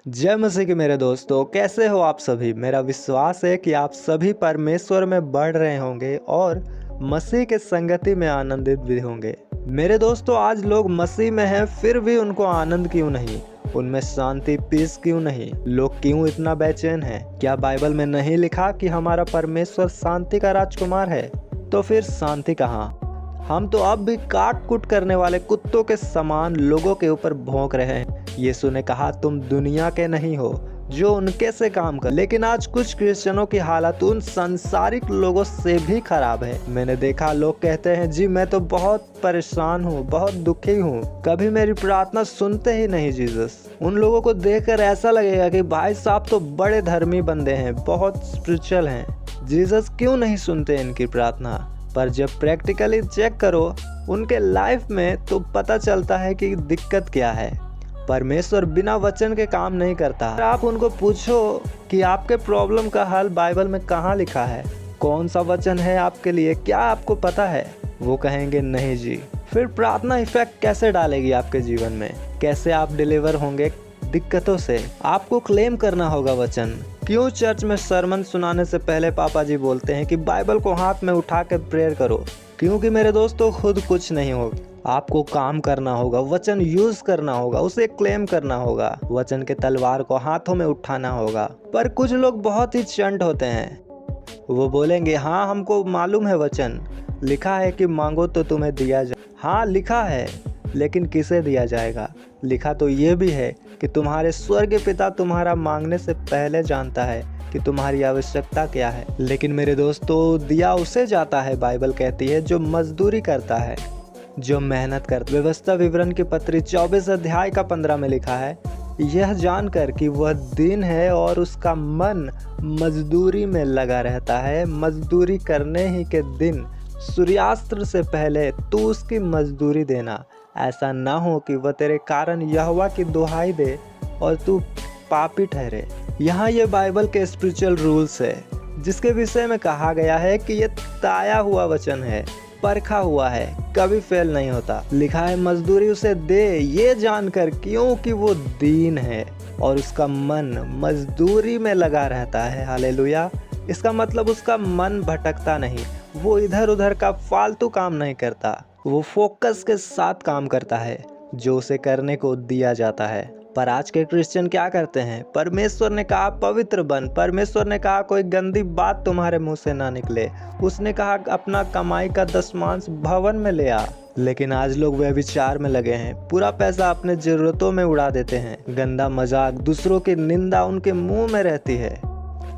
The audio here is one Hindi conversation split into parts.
जय मसीह के मेरे दोस्तों, कैसे हो आप सभी। मेरा विश्वास है कि आप सभी परमेश्वर में बढ़ रहे होंगे और मसीह के संगति में आनंदित भी होंगे। मेरे दोस्तों, आज लोग मसीह में हैं फिर भी उनको आनंद क्यों नहीं, उनमें शांति पीस क्यों नहीं, लोग क्यों इतना बेचैन हैं। क्या बाइबल में नहीं लिखा कि हमारा परमेश्वर शांति का राजकुमार है? तो फिर शांति कहाँ? हम तो अब भी काट कुट करने वाले कुत्तों के समान लोगों के ऊपर भौंक रहे हैं। यीशु ने कहा, तुम दुनिया के नहीं हो जो उनके से काम कर। लेकिन आज कुछ क्रिश्चियनों की हालत उन संसारिक लोगों से भी खराब है। मैंने देखा लोग कहते हैं, जी मैं तो बहुत परेशान हूँ, बहुत दुखी हूँ, कभी मेरी प्रार्थना सुनते ही नहीं जीसस। उन लोगों को देखकर ऐसा लगेगा कि भाई साहब तो बड़े धर्मी बंदे हैं, बहुत स्पिरिचुअल हैं, जीसस क्यों नहीं सुनते इनकी प्रार्थना। पर जब प्रैक्टिकली चेक करो उनके लाइफ में तो पता चलता है कि दिक्कत क्या है। परमेश्वर बिना वचन के काम नहीं करता। आप उनको पूछो कि आपके प्रॉब्लम का हल बाइबल में कहाँ लिखा है, कौन सा वचन है आपके लिए, क्या आपको पता है? वो कहेंगे नहीं जी। फिर प्रार्थना इफेक्ट कैसे डालेगी आपके जीवन में? कैसे आप डिलीवर होंगे दिक्कतों से? आपको क्लेम करना होगा वचन। क्यों चर्च में सरमन सुनाने से पहले पापा जी बोलते हैं कि बाइबल को हाथ में उठा के प्रेयर करो? क्योंकि मेरे दोस्तों, खुद कुछ नहीं होगा, आपको काम करना होगा, वचन यूज करना होगा, उसे क्लेम करना होगा, वचन के तलवार को हाथों में उठाना होगा। पर कुछ लोग बहुत ही चंट होते हैं। वो बोलेंगे, हाँ हमको मालूम है, वचन लिखा है कि मांगो तो तुम्हें दिया जाए। हाँ लिखा है, लेकिन किसे दिया जाएगा? लिखा तो ये भी है कि तुम्हारे स्वर्ग पिता तुम्हारा मांगने से पहले जानता है कि तुम्हारी आवश्यकता क्या है। लेकिन मेरे दोस्तों, दिया उसे जाता है, बाइबल कहती है, जो मजदूरी करता है, जो मेहनत करता। व्यवस्था विवरण की पत्री 24 अध्याय का 15 में लिखा है, यह जानकर कि वह दीन है और उसका मन मजदूरी में लगा रहता है, मजदूरी करने ही के दिन सूर्यास्त से पहले तू उसकी मजदूरी देना, ऐसा ना हो कि वह तेरे कारण यहोवा की दुहाई दे और तू पापी ठहरे। यहाँ ये बाइबल के स्पिरिचुअल रूल्स है, जिसके विषय में कहा गया है कि ये ताया हुआ वचन है, परखा हुआ है, कभी फेल नहीं होता। लिखा है मजदूरी उसे दे, ये जानकर क्योंकि वो दीन है और उसका मन मजदूरी में लगा रहता है। हालेलुया। इसका मतलब उसका मन भटकता नहीं, वो इधर उधर का फालतू काम नहीं करता, वो फोकस के साथ काम करता है जो उसे करने को दिया जाता है। पर आज के क्रिश्चियन क्या करते हैं? परमेश्वर ने कहा पवित्र बन, परमेश्वर ने कहा कोई गंदी बात तुम्हारे मुंह से ना निकले, उसने कहा अपना कमाई का 10वांश भवन में ले आ। लेकिन आज लोग व्यभिचार में लगे हैं, पूरा पैसा अपने जरूरतों में उड़ा देते हैं, गंदा मजाक, दूसरों की निंदा उनके मुंह में रहती है,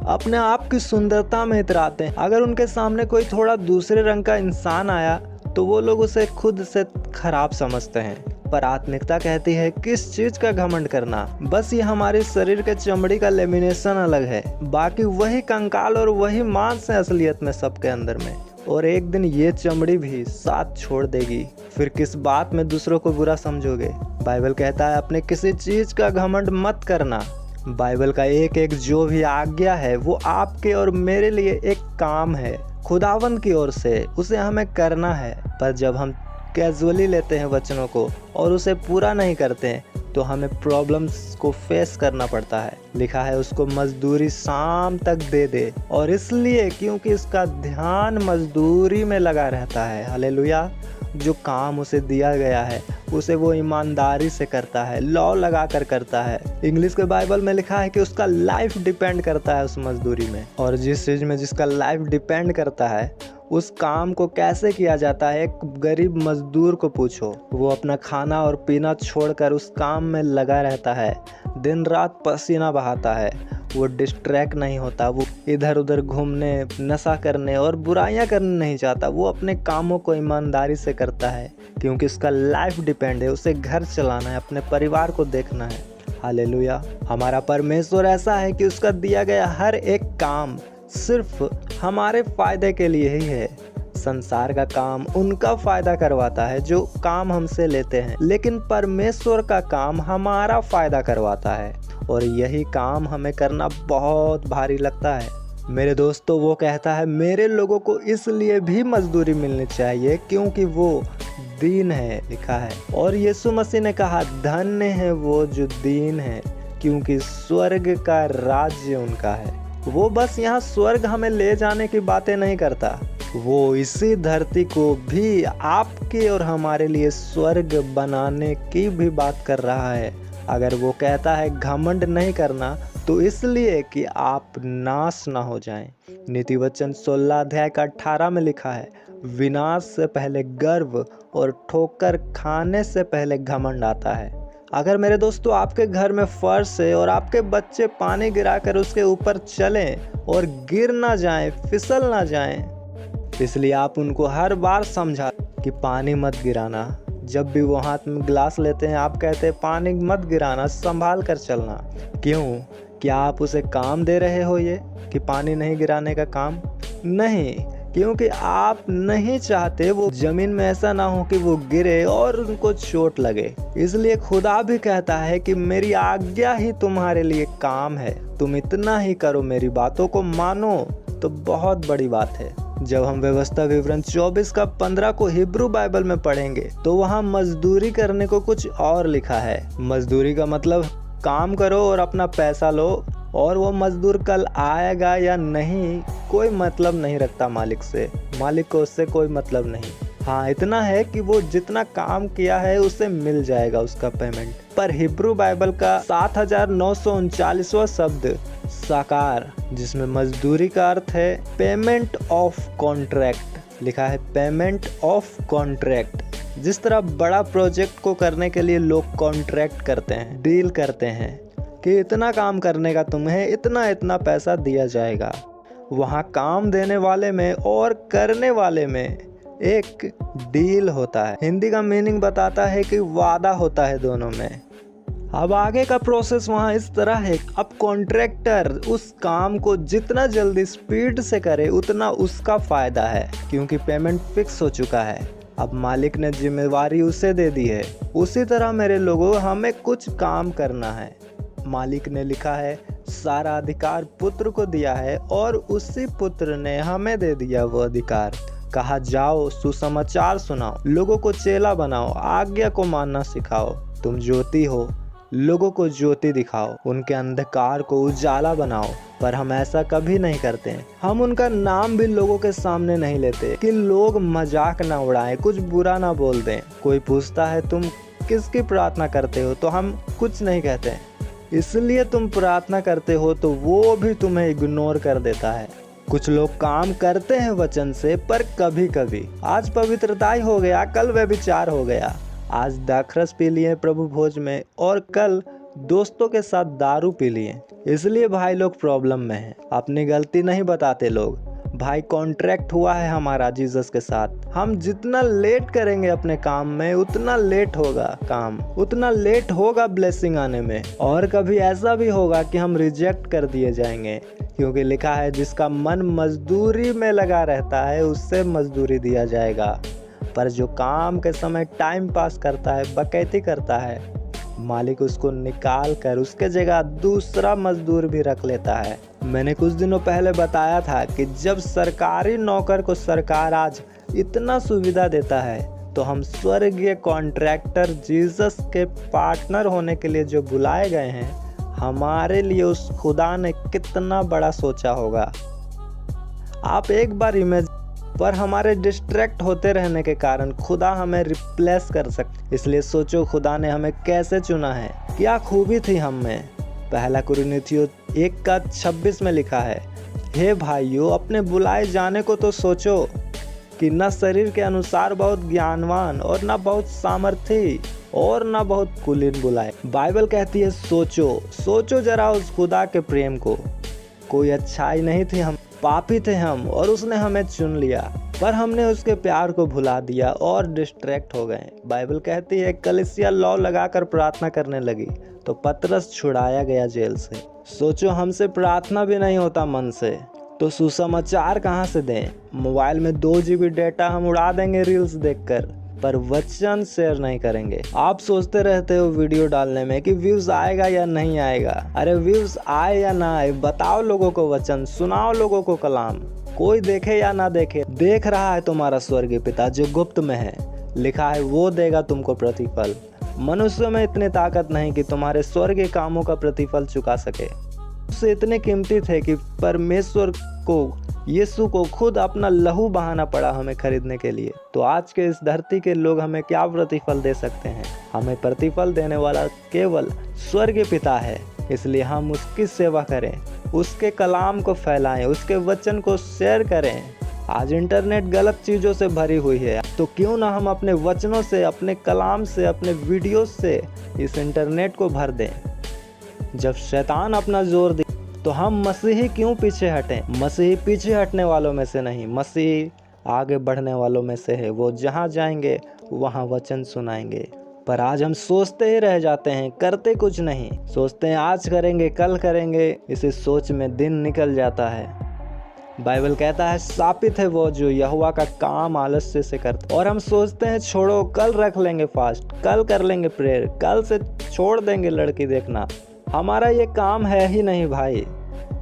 अपने आप की सुंदरता में इतराते हैं। अगर उनके सामने कोई थोड़ा दूसरे रंग का इंसान आया तो वो लोग उसे खुद से खराब समझते हैं। पर आत्मिकता कहती है किस चीज का घमंड करना, बस ये हमारे शरीर के चमड़ी का लेमिनेशन अलग है, बाकी वही कंकाल और वही मांस है असलियत में सबके अंदर में। और एक दिन ये चमड़ी भी साथ छोड़ देगी। फिर किस बात में दूसरों को बुरा समझोगे? बाइबल कहता है अपने किसी चीज का घमंड मत करना। बाइबल का एक एक जो भी आज्ञा है वो आपके और मेरे लिए एक काम है, खुदावंद की ओर से, उसे हमें करना है। पर जब हम कैजुअली लेते हैं वचनों को और उसे पूरा नहीं करते हैं तो हमें प्रॉब्लम्स को फेस करना पड़ता है। लिखा है उसको मजदूरी शाम तक दे दे, और इसलिए क्योंकि उसका ध्यान मजदूरी में लगा रहता है। हालेलुया। जो काम उसे दिया गया है उसे वो ईमानदारी से करता है, लॉ लगा कर करता है। इंग्लिश के बाइबल में लिखा है कि उसका लाइफ डिपेंड करता है उस मजदूरी में। और जिस चीज में जिसका लाइफ डिपेंड करता है उस काम को कैसे किया जाता है, एक गरीब मजदूर को पूछो। वो अपना खाना और पीना छोड़कर उस काम में लगा रहता है, दिन रात पसीना बहाता है, वो डिस्ट्रैक्ट नहीं होता, वो इधर उधर घूमने, नशा करने और बुराइयां करने नहीं चाहता, वो अपने कामों को ईमानदारी से करता है क्योंकि उसका लाइफ डिपेंड है, उसे घर चलाना है, अपने परिवार को देखना है। हालेलुया। हमारा परमेश्वर ऐसा है कि उसका दिया गया हर एक काम सिर्फ हमारे फायदे के लिए ही है। संसार का काम उनका फायदा करवाता है जो काम हमसे लेते हैं, लेकिन परमेश्वर का काम हमारा फायदा करवाता है, और यही काम हमें करना बहुत भारी लगता है। मेरे दोस्तों, वो कहता है मेरे लोगों को इसलिए भी मजदूरी मिलनी चाहिए क्योंकि वो दीन है, लिखा है। और यीशु मसीह ने कहा धन्य है वो जो दीन है, क्योंकि स्वर्ग का राज्य उनका है। वो बस यहाँ स्वर्ग हमें ले जाने की बातें नहीं करता, वो इसी धरती को भी आपके और हमारे लिए स्वर्ग बनाने की भी बात कर रहा है। अगर वो कहता है घमंड नहीं करना, तो इसलिए कि आप नाश ना हो जाएं। नीति वचन 16 अध्याय का 18 में लिखा है, विनाश से पहले गर्व और ठोकर खाने से पहले घमंड आता है। अगर मेरे दोस्तों आपके घर में फर्श है और आपके बच्चे पानी गिराकर उसके ऊपर चलें और गिर ना जाएं, फिसल ना जाएं, इसलिए आप उनको हर बार समझा कि पानी मत गिराना। जब भी वो हाथ में गिलास लेते हैं, आप कहते हैं पानी मत गिराना, संभाल कर चलना। क्यों? क्या आप उसे काम दे रहे हो ये कि पानी नहीं गिराने का काम? नहीं, क्योंकि आप नहीं चाहते वो जमीन में ऐसा ना हो कि वो गिरे और उनको चोट लगे। इसलिए खुदा भी कहता है कि मेरी आज्ञा ही तुम्हारे लिए काम है, तुम इतना ही करो, मेरी बातों को मानो, तो बहुत बड़ी बात है। जब हम व्यवस्था विवरण 24 का 15 को हिब्रू बाइबल में पढ़ेंगे तो वहाँ मजदूरी करने को कुछ और लिखा है। मजदूरी का मतलब काम करो और अपना पैसा लो, और वो मजदूर कल आएगा या नहीं कोई मतलब नहीं रखता मालिक से, मालिक को उससे कोई मतलब नहीं। हाँ, इतना है कि वो जितना काम किया है उसे मिल जाएगा उसका पेमेंट। पर हिब्रू बाइबल का 7939वां शब्द साकार, जिसमें मजदूरी का अर्थ है पेमेंट ऑफ कॉन्ट्रैक्ट, लिखा है पेमेंट ऑफ कॉन्ट्रैक्ट। जिस तरह बड़ा प्रोजेक्ट को करने के लिए लोग कॉन्ट्रैक्ट करते हैं, डील करते हैं कि इतना काम करने का तुम्हें इतना इतना पैसा दिया जाएगा, वहाँ काम देने वाले में और करने वाले में एक डील होता है। हिंदी का मीनिंग बताता है कि वादा होता है दोनों में। अब आगे का प्रोसेस वहाँ इस तरह है, अब कॉन्ट्रैक्टर उस काम को जितना जल्दी स्पीड से करे उतना उसका फ़ायदा है, क्योंकि पेमेंट फिक्स हो चुका है। अब मालिक ने जिम्मेवारी उसे दे दी है। उसी तरह मेरे लोगों, हमें कुछ काम करना है। मालिक ने लिखा है सारा अधिकार पुत्र को दिया है और उसी पुत्र ने हमें दे दिया वो अधिकार। कहा जाओ, सुसमाचार सुनाओ, लोगों को चेला बनाओ, आज्ञा को मानना सिखाओ। तुम ज्योति हो, लोगों को ज्योति दिखाओ, उनके अंधकार को उजाला बनाओ। पर हम ऐसा कभी नहीं करते हैं। हम उनका नाम भी लोगों के सामने नहीं लेते कि लोग मजाक ना उड़ाएं, कुछ बुरा ना बोल दें। कोई पूछता है तुम किसकी प्रार्थना करते हो, तो हम कुछ नहीं कहते हैं। इसलिए तुम प्रार्थना करते हो तो वो भी तुम्हें इग्नोर कर देता है। कुछ लोग काम करते हैं वचन से, पर कभी कभी, आज पवित्रताई हो गया, कल व्यभिचार हो गया, आज दाखरस पी लिए प्रभु भोज में और कल दोस्तों के साथ दारू पी लिए। इसलिए भाई लोग प्रॉब्लम में हैं। अपनी गलती नहीं बताते लोग। भाई कॉन्ट्रैक्ट हुआ है हमारा जीसस के साथ। हम जितना लेट करेंगे अपने काम में उतना लेट होगा काम, उतना लेट होगा ब्लेसिंग आने में। और कभी ऐसा भी होगा कि हम रिजेक्ट कर दिए जाएंगे, क्योंकि लिखा है जिसका मन मजदूरी में लगा रहता है उससे मजदूरी दिया जाएगा। पर जो काम के समय टाइम पास करता है, बकैती करता है, मालिक उसको निकाल कर उसके जगह दूसरा मजदूर भी रख लेता है। मैंने कुछ दिनों पहले बताया था कि जब सरकारी नौकर को सरकार आज इतना सुविधा देता है, तो हम स्वर्गीय कॉन्ट्रैक्टर जीसस के पार्टनर होने के लिए जो बुलाए गए हैं, हमारे लिए उस खुदा ने कितना बड़ा सोचा होगा। आप एक बार इमेज पर हमारे डिस्ट्रैक्ट होते रहने के कारण खुदा हमें रिप्लेस कर सकते। इसलिए सोचो खुदा ने हमें कैसे चुना है, क्या खूबी थी हम में। पहला कुरिन्थियों 1:26 में लिखा है, हे भाइयों, अपने बुलाए जाने को तो सोचो कि न शरीर के अनुसार बहुत ज्ञानवान और न बहुत सामर्थी और न बहुत कुलीन बुलाए। बाइबल कहती है सोचो जरा उस खुदा के प्रेम को। कोई अच्छाई नहीं थी, हम पापी थे हम, और उसने हमें चुन लिया, पर हमने उसके प्यार को भुला दिया और डिस्ट्रैक्ट हो गए। बाइबल कहती है कलीसिया लौ लगाकर प्रार्थना करने लगी तो पतरस छुड़ाया गया जेल से। सोचो हमसे प्रार्थना भी नहीं होता मन से, तो सुसमाचार कहाँ से दें। मोबाइल में 2 GB डेटा हम उड़ा देंगे रील्स देखकर, पर वचन शेयर नहीं करेंगे। आप सोचते रहते हो वीडियो डालने में कि व्यूज आएगा या नहीं आएगा। अरे व्यूज आए या ना आए, बताओ लोगों को वचन, सुनाओ लोगों को कलाम। कोई देखे या ना देखे, देख रहा है तुम्हारा स्वर्गीय पिता जो गुप्त में है। लिखा है वो देगा तुमको प्रतिफल। मनुष्य में इतनी ताकत नहीं कि तुम्हारे स्वर्गीय कामों का प्रतिफल चुका सके। उससे इतने कीमती थे कि परमेश्वर को, यीशु को खुद अपना लहू बहाना पड़ा हमें खरीदने के लिए। तो आज के इस धरती के लोग हमें क्या प्रतिफल दे सकते हैं? हमें प्रतिफल देने वाला केवल स्वर्गीय पिता है। इसलिए हम उसकी सेवा करें, उसके कलाम को फैलाएं, उसके वचन को शेयर करें। आज इंटरनेट गलत चीज़ों से भरी हुई है, तो क्यों ना हम अपने वचनों से, अपने कलाम से, अपने वीडियो से इस इंटरनेट को भर दें। जब शैतान अपना जोर दे तो हम मसीही क्यों पीछे हटें? मसीही पीछे हटने वालों में से नहीं, मसीही आगे बढ़ने वालों में से है। वो जहाँ जाएंगे वहाँ वचन सुनाएंगे। पर आज हम सोचते ही रह जाते हैं, करते कुछ नहीं। सोचते हैं आज करेंगे, कल करेंगे, इसी सोच में दिन निकल जाता है। बाइबल कहता है शापित है वो जो यहोवा का काम आलस्य से करता। और हम सोचते हैं छोड़ो, कल रख लेंगे फास्ट, कल कर लेंगे प्रेयर, कल से छोड़ देंगे लड़की देखना। हमारा ये काम है ही नहीं भाई।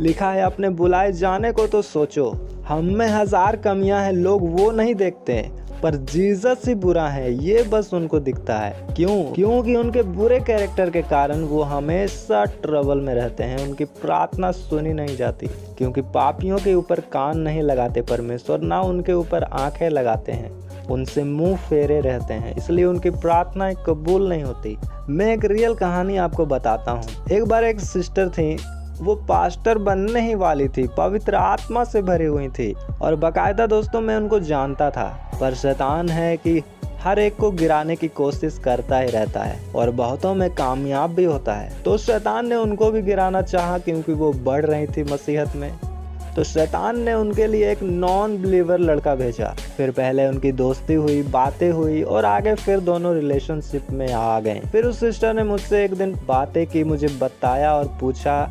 लिखा है अपने बुलाए जाने को तो सोचो। हम में 1000 कमियां हैं, लोग वो नहीं देखते, पर जीसस ही बुरा है ये बस उनको दिखता है। क्योंकि उनके बुरे कैरेक्टर के कारण वो हमेशा ट्रबल में रहते हैं। उनकी प्रार्थना सुनी नहीं जाती, क्योंकि पापियों के ऊपर कान नहीं लगाते परमेश्वर, ना उनके ऊपर आंखें लगाते हैं, उनसे मुंह फेरे रहते हैं, इसलिए उनकी प्रार्थनाएं कबूल नहीं होती। मैं एक रियल कहानी आपको बताता हूँ। एक बार एक सिस्टर थी, वो पास्टर बनने ही वाली थी, पवित्र आत्मा से भरी हुई थी, और बाकायदा दोस्तों मैं उनको जानता था। पर शैतान है कि हर एक को गिराने की कोशिश करता ही रहता है, और बहुतों में कामयाब भी होता है। तो शैतान ने उनको भी गिराना चाहा, क्योंकि वो बढ़ रही थी मसीहत में। तो शैतान ने उनके लिए एक नॉन बिलीवर लड़का भेजा। फिर पहले उनकी दोस्ती हुई, बातें हुई, और आगे फिर दोनों रिलेशनशिप में आ गए। फिर उस सिस्टर ने मुझसे एक दिन बातें की, मुझे बताया और पूछा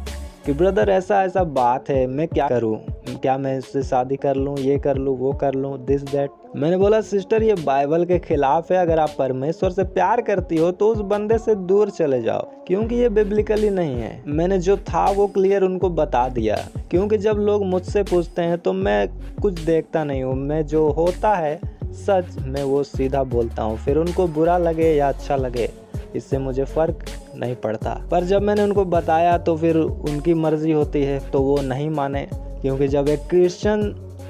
कि ब्रदर ऐसा ऐसा बात है, मैं क्या करूं? क्या मैं इससे शादी कर लूं, ये कर लूं, वो कर लूं, दिस दैट। मैंने बोला सिस्टर ये बाइबल के खिलाफ है। अगर आप परमेश्वर से प्यार करती हो तो उस बंदे से दूर चले जाओ, क्योंकि ये बिब्लिकली नहीं है। मैंने जो था वो क्लियर उनको बता दिया, क्योंकि जब लोग मुझसे पूछते हैं तो मैं कुछ देखता नहीं हूँ। मैं जो होता है सच मैं वो सीधा बोलता हूँ, फिर उनको बुरा लगे या अच्छा लगे इससे मुझे फ़र्क नहीं पड़ता। पर जब मैंने उनको बताया तो फिर उनकी मर्ज़ी होती है, तो वो नहीं माने। क्योंकि जब एक क्रिश्चियन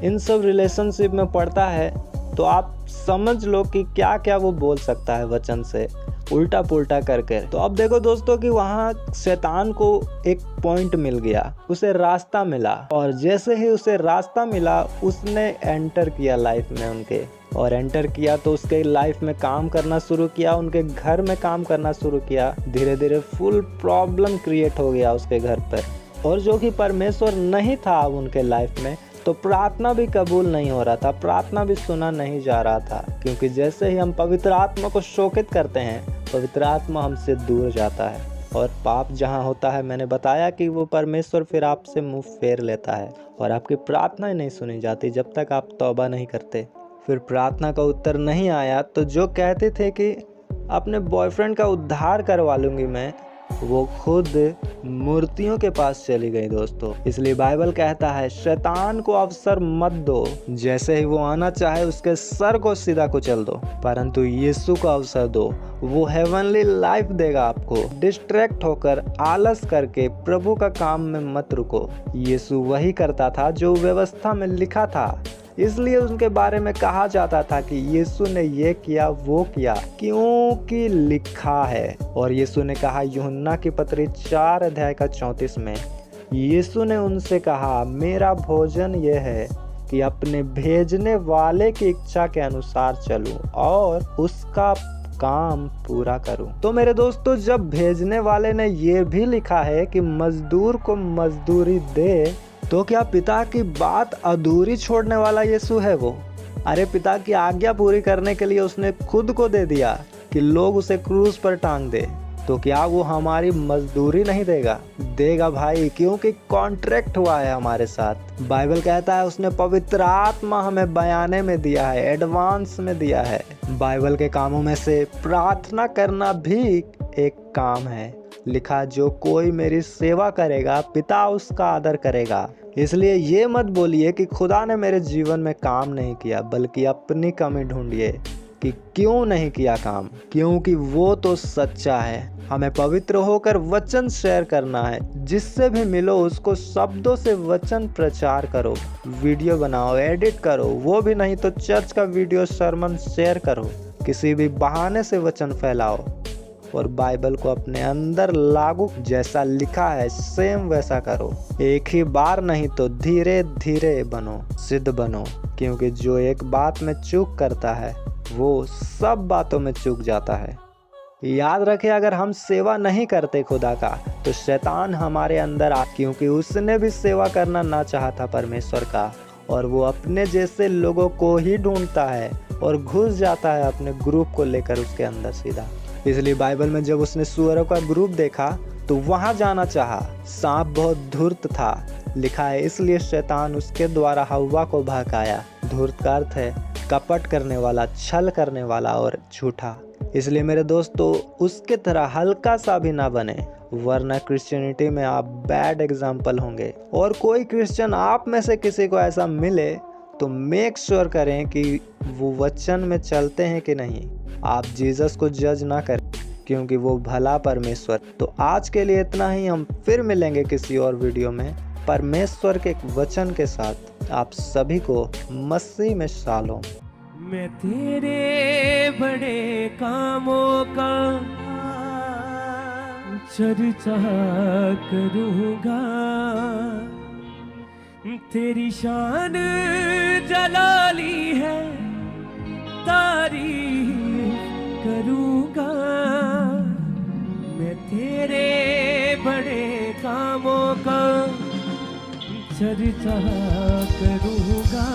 इन सब रिलेशनशिप में पड़ता है तो आप समझ लो कि क्या क्या वो बोल सकता है वचन से उल्टा पुल्टा करके। तो अब देखो दोस्तों कि वहाँ शैतान को एक पॉइंट मिल गया, उसे रास्ता मिला, और जैसे ही उसे रास्ता मिला उसने एंटर किया लाइफ में उनके, और एंटर किया तो उसके लाइफ में काम करना शुरू किया, उनके घर में काम करना शुरू किया। धीरे धीरे फुल प्रॉब्लम क्रिएट हो गया उसके घर पर, और जो कि परमेश्वर नहीं था अब उनके लाइफ में, तो प्रार्थना भी कबूल नहीं हो रहा था, प्रार्थना भी सुना नहीं जा रहा था। क्योंकि जैसे ही हम पवित्र आत्मा को शोकित करते हैं, पवित्र आत्मा हमसे दूर जाता है, और पाप जहाँ होता है, मैंने बताया कि वो परमेश्वर फिर आपसे मुंह फेर लेता है, और आपकी प्रार्थना ही नहीं सुनी जाती जब तक आप तौबा नहीं करते। फिर प्रार्थना का उत्तर नहीं आया तो जो कहते थे कि अपने बॉयफ्रेंड का उद्धार करवा लूँगी मैं, वो खुद मूर्तियों के पास चली गई दोस्तों। इसलिए बाइबल कहता है शैतान को अवसर मत दो, जैसे ही वो आना चाहे उसके सर को सीधा कुचल दो, परंतु यीशु को अवसर दो। वो हेवनली लाइफ देगा आपको। डिस्ट्रैक्ट होकर आलस करके प्रभु का काम में मत रुको। यीशु वही करता था जो व्यवस्था में लिखा था, इसलिए उनके बारे में कहा जाता था कि यीशु ने ये किया वो किया, क्योंकि लिखा है। और यीशु ने कहा यूहन्ना की पत्री 4 अध्याय का 34 में, यीशु ने उनसे कहा मेरा भोजन ये है कि अपने भेजने वाले की इच्छा के अनुसार चलूं और उसका काम पूरा करूं। तो मेरे दोस्तों, जब भेजने वाले ने ये भी लिखा है कि मजदूर को मजदूरी दे, तो क्या पिता की बात अधूरी छोड़ने वाला यीशु है वो? अरे पिता की आज्ञा पूरी करने के लिए उसने खुद को दे दिया कि लोग उसे क्रूस पर टांग दे, तो क्या वो हमारी मजदूरी नहीं देगा? देगा भाई, क्योंकि कॉन्ट्रैक्ट हुआ है हमारे साथ। बाइबल कहता है उसने पवित्र आत्मा हमें बयाने में दिया है, एडवांस में दिया है। बाइबल के कामों में से प्रार्थना करना भी एक काम है। लिखा जो कोई मेरी सेवा करेगा पिता उसका आदर करेगा। इसलिए ये मत बोलिए कि खुदा ने मेरे जीवन में काम नहीं किया, बल्कि अपनी कमी ढूंढिए कि क्यों नहीं किया काम, क्योंकि वो तो सच्चा है। हमें पवित्र होकर वचन शेयर करना है, जिससे भी मिलो उसको शब्दों से वचन प्रचार करो, वीडियो बनाओ, एडिट करो, वो भी नहीं तो चर्च का वीडियो सरमन शेयर करो, किसी भी बहाने से वचन फैलाओ और बाइबल को अपने अंदर लागू, जैसा लिखा है सेम वैसा करो। एक ही बार नहीं तो धीरे धीरे बनो, सिद्ध बनो, क्योंकि जो एक बात में चूक करता है वो सब बातों में चूक जाता है। याद रखें, अगर हम सेवा नहीं करते खुदा का तो शैतान हमारे अंदर क्योंकि उसने भी सेवा करना ना चाहा था परमेश्वर का, और वो अपने जैसे लोगों को ही ढूंढता है और घुस जाता है अपने ग्रुप को लेकर उसके अंदर सीधा। इसलिए बाइबल में जब उसने सुअरों का ग्रुप देखा तो वहां जाना चाहा। सांप बहुत धूर्त था, लिखा है, इसलिए शैतान उसके द्वारा हव्वा को बहकाया। धूर्त का अर्थ है कपट करने वाला, छल करने वाला और झूठा। इसलिए मेरे दोस्तों, उसके तरह हल्का सा भी ना बने, वरना क्रिश्चियनिटी में आप बैड एग्जाम्पल होंगे। और कोई क्रिश्चियन आप में से किसी को ऐसा मिले तो मेक श्योर करें कि वो वचन में चलते हैं कि नहीं। आप जीसस को जज ना करें, क्योंकि वो भला परमेश्वर। तो आज के लिए इतना ही, हम फिर मिलेंगे किसी और वीडियो में परमेश्वर के एक वचन के साथ। आप सभी को मसीह में शालोम। मैं तेरे बड़े कामों का चर्चा करूँगा, तेरी शान जलाली है तारीफ करूँगा। मैं तेरे बड़े कामों का चर्चा करूँगा।